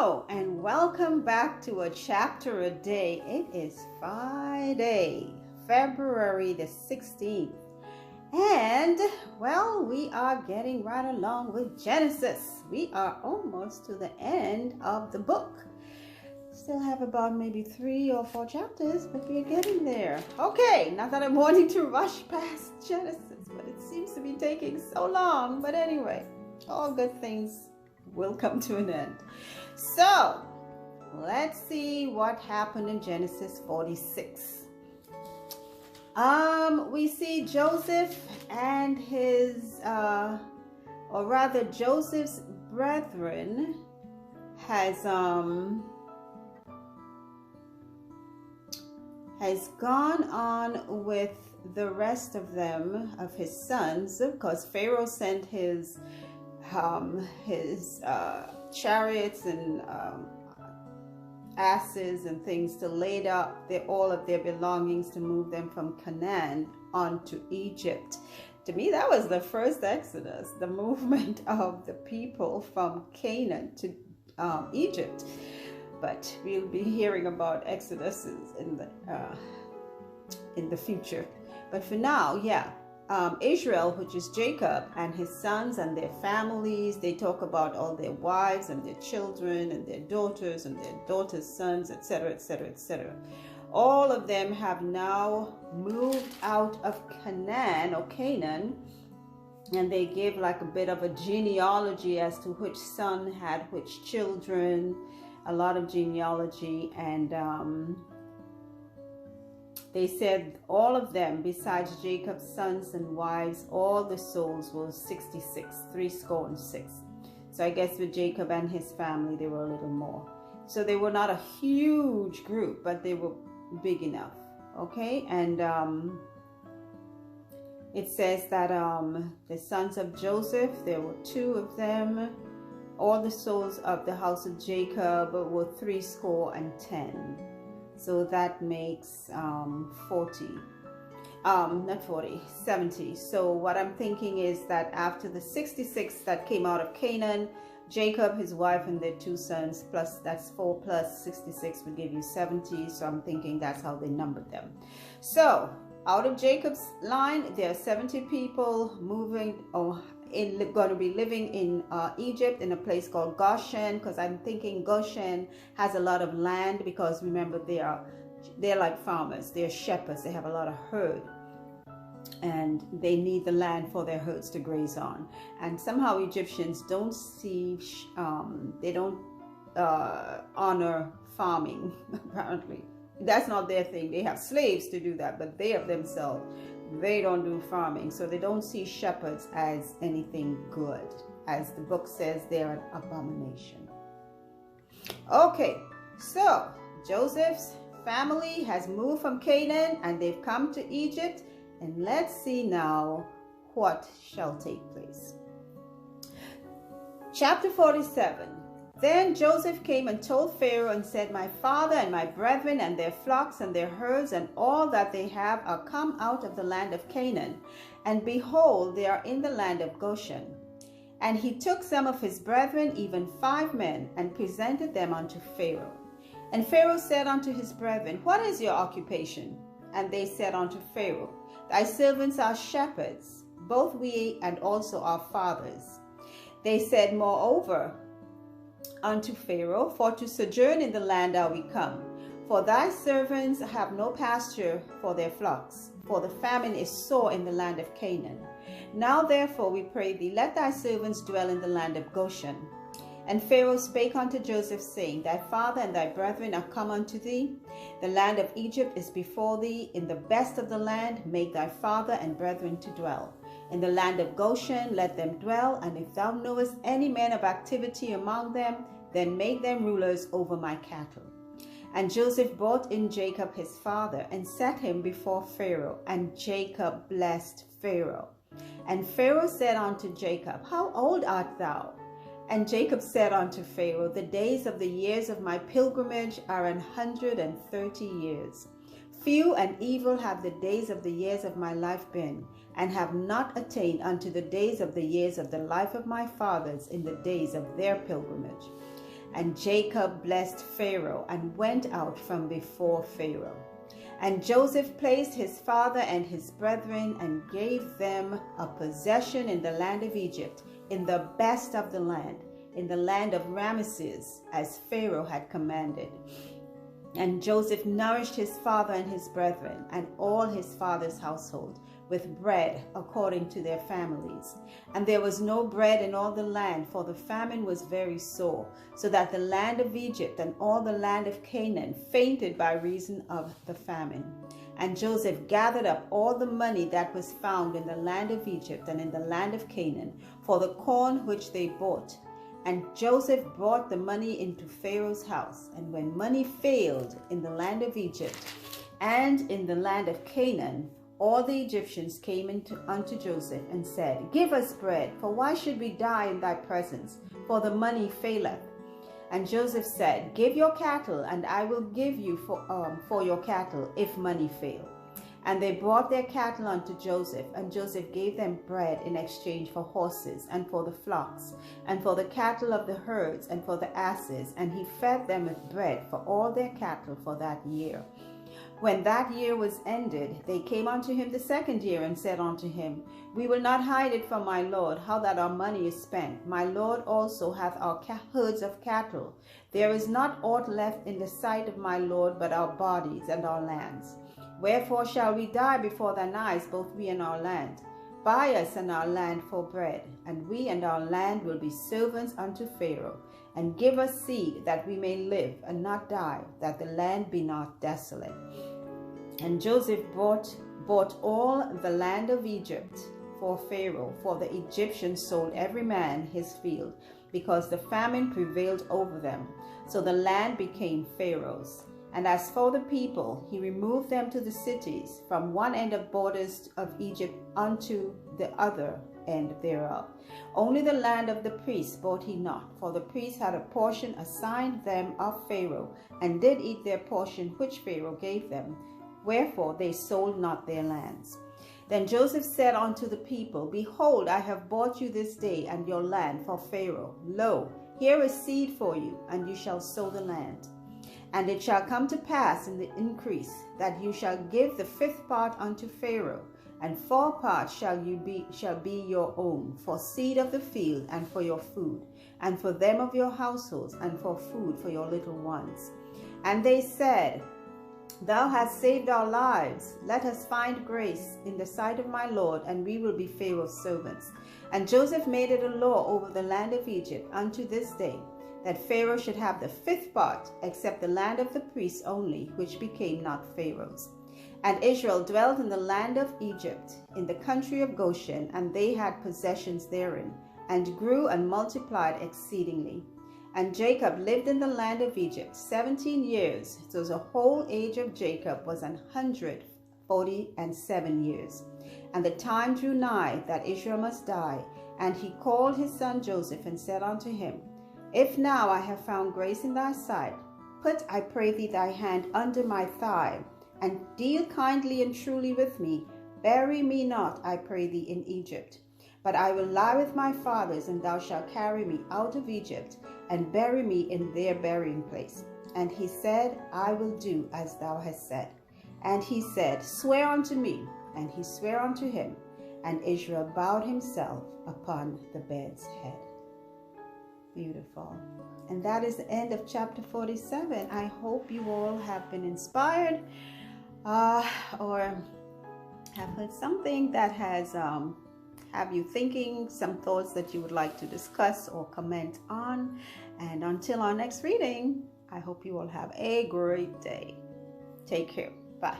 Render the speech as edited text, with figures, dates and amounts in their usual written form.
Hello and welcome back to a chapter a day. It is Friday, February the 16th. And well, we are getting right along with Genesis. We are almost to the end of the book. Still have about maybe 3 or 4 chapters, but we're getting there. Okay, not that I'm wanting to rush past Genesis, but it seems to be taking so long. But anyway, all good things will come to an end. So let's see what happened in Genesis 46. We see Joseph and his or rather Joseph's brethren has gone on with the rest of them, of his sons, because Pharaoh sent his chariots and asses and things to lay up all of their belongings to move them from Canaan onto Egypt. To me, that was the first Exodus, the movement of the people from Canaan to Egypt. But we'll be hearing about Exoduses in the future. But for now, Israel, which is Jacob and his sons and their families, they talk about all their wives and their children and their daughters and their daughters' sons, etc., etc., etc. All of them have now moved out of Canaan or Canaan, and they give like a bit of a genealogy as to which son had which children, a lot of genealogy, and they said all of them, besides Jacob's sons and wives, all the souls were 66, 66. So I guess with Jacob and his family, they were a little more. So they were not a huge group, but they were big enough. Okay, and it says that the sons of Joseph, there were 2 of them. All the souls of the house of Jacob were 70. So that makes 70. So what I'm thinking is that after the 66 that came out of Canaan, Jacob, his wife, and their 2 sons, plus that's 4 plus 66 would give you 70. So I'm thinking that's how they numbered them. So out of Jacob's line, there are 70 people moving going to be living in Egypt, in a place called Goshen, because I'm thinking Goshen has a lot of land, because remember they're like farmers, they're shepherds, they have a lot of herd, and they need the land for their herds to graze on. And somehow Egyptians don't see they don't honor farming. Apparently that's not their thing. They have slaves to do that, but they of themselves, they don't do farming. So they don't see shepherds as anything good. As the book says, they're an abomination. Okay, so Joseph's family has moved from Canaan and they've come to Egypt. And let's see now what shall take place. Chapter 47. Then Joseph came and told Pharaoh and said, My father and my brethren and their flocks and their herds and all that they have are come out of the land of Canaan. And behold, they are in the land of Goshen. And he took some of his brethren, even 5 men, and presented them unto Pharaoh. And Pharaoh said unto his brethren, What is your occupation? And they said unto Pharaoh, Thy servants are shepherds, both we and also our fathers. They said moreover unto Pharaoh, For to sojourn in the land are we come. For thy servants have no pasture for their flocks, for the famine is sore in the land of Canaan. Now therefore we pray thee, let thy servants dwell in the land of Goshen. And Pharaoh spake unto Joseph, saying, Thy father and thy brethren are come unto thee. The land of Egypt is before thee. In the best of the land make thy father and brethren to dwell. In the land of Goshen let them dwell, and if thou knowest any men of activity among them, then make them rulers over my cattle. And Joseph brought in Jacob his father, and set him before Pharaoh, and Jacob blessed Pharaoh. And Pharaoh said unto Jacob, How old art thou? And Jacob said unto Pharaoh, The days of the years of my pilgrimage are 130 years. Few and evil have the days of the years of my life been, and have not attained unto the days of the years of the life of my fathers in the days of their pilgrimage. And Jacob blessed Pharaoh and went out from before Pharaoh. And Joseph placed his father and his brethren and gave them a possession in the land of Egypt, in the best of the land, in the land of Ramesses, as Pharaoh had commanded. And Joseph nourished his father and his brethren and all his father's household with bread according to their families. And there was no bread in all the land, for the famine was very sore, so that the land of Egypt and all the land of Canaan fainted by reason of the famine. And Joseph gathered up all the money that was found in the land of Egypt and in the land of Canaan for the corn which they bought. And Joseph brought the money into Pharaoh's house. And when money failed in the land of Egypt and in the land of Canaan, all the Egyptians came unto Joseph and said, Give us bread, for why should we die in thy presence? For the money faileth. And Joseph said, Give your cattle, and I will give you for your cattle, if money fail. And they brought their cattle unto Joseph, and Joseph gave them bread in exchange for horses, and for the flocks, and for the cattle of the herds, and for the asses, and he fed them with bread for all their cattle for that year. When that year was ended, they came unto him the second year, and said unto him, We will not hide it from my lord, how that our money is spent. My lord also hath our herds of cattle. There is not aught left in the sight of my lord but our bodies and our lands. Wherefore shall we die before thine eyes, both we and our land? Buy us and our land for bread, and we and our land will be servants unto Pharaoh. And give us seed, that we may live and not die, that the land be not desolate. And Joseph bought all the land of Egypt for Pharaoh, for the Egyptians sold every man his field, because the famine prevailed over them. So the land became Pharaoh's. And as for the people, he removed them to the cities, from one end of borders of Egypt unto the other end thereof. Only the land of the priests bought he not, for the priests had a portion assigned them of Pharaoh, and did eat their portion which Pharaoh gave them. Wherefore they sold not their lands. Then Joseph said unto the people, Behold, I have bought you this day and your land for Pharaoh. Lo, here is seed for you, and you shall sow the land. And it shall come to pass in the increase, that you shall give the fifth part unto Pharaoh, and 4 parts shall be your own, for seed of the field, and for your food, and for them of your households, and for food for your little ones. And they said, Thou hast saved our lives. Let us find grace in the sight of my Lord, and we will be Pharaoh's servants. And Joseph made it a law over the land of Egypt unto this day, that Pharaoh should have the 5th part, except the land of the priests only, which became not Pharaoh's. And Israel dwelt in the land of Egypt, in the country of Goshen, and they had possessions therein, and grew and multiplied exceedingly. And Jacob lived in the land of Egypt 17 years, so the whole age of Jacob was 147 years. And the time drew nigh that Israel must die, and he called his son Joseph, and said unto him, If now I have found grace in thy sight, put, I pray thee, thy hand under my thigh, and deal kindly and truly with me. Bury me not, I pray thee, in Egypt. But I will lie with my fathers, and thou shalt carry me out of Egypt, and bury me in their burying place. And he said, I will do as thou hast said. And he said, Swear unto me. And he sware unto him. And Israel bowed himself upon the bed's head. Beautiful. And that is the end of chapter 47. I hope you all have been inspired or have heard something that has have you thinking, some thoughts that you would like to discuss or comment on. And until our next reading, I hope you all have a great day. Take care. Bye.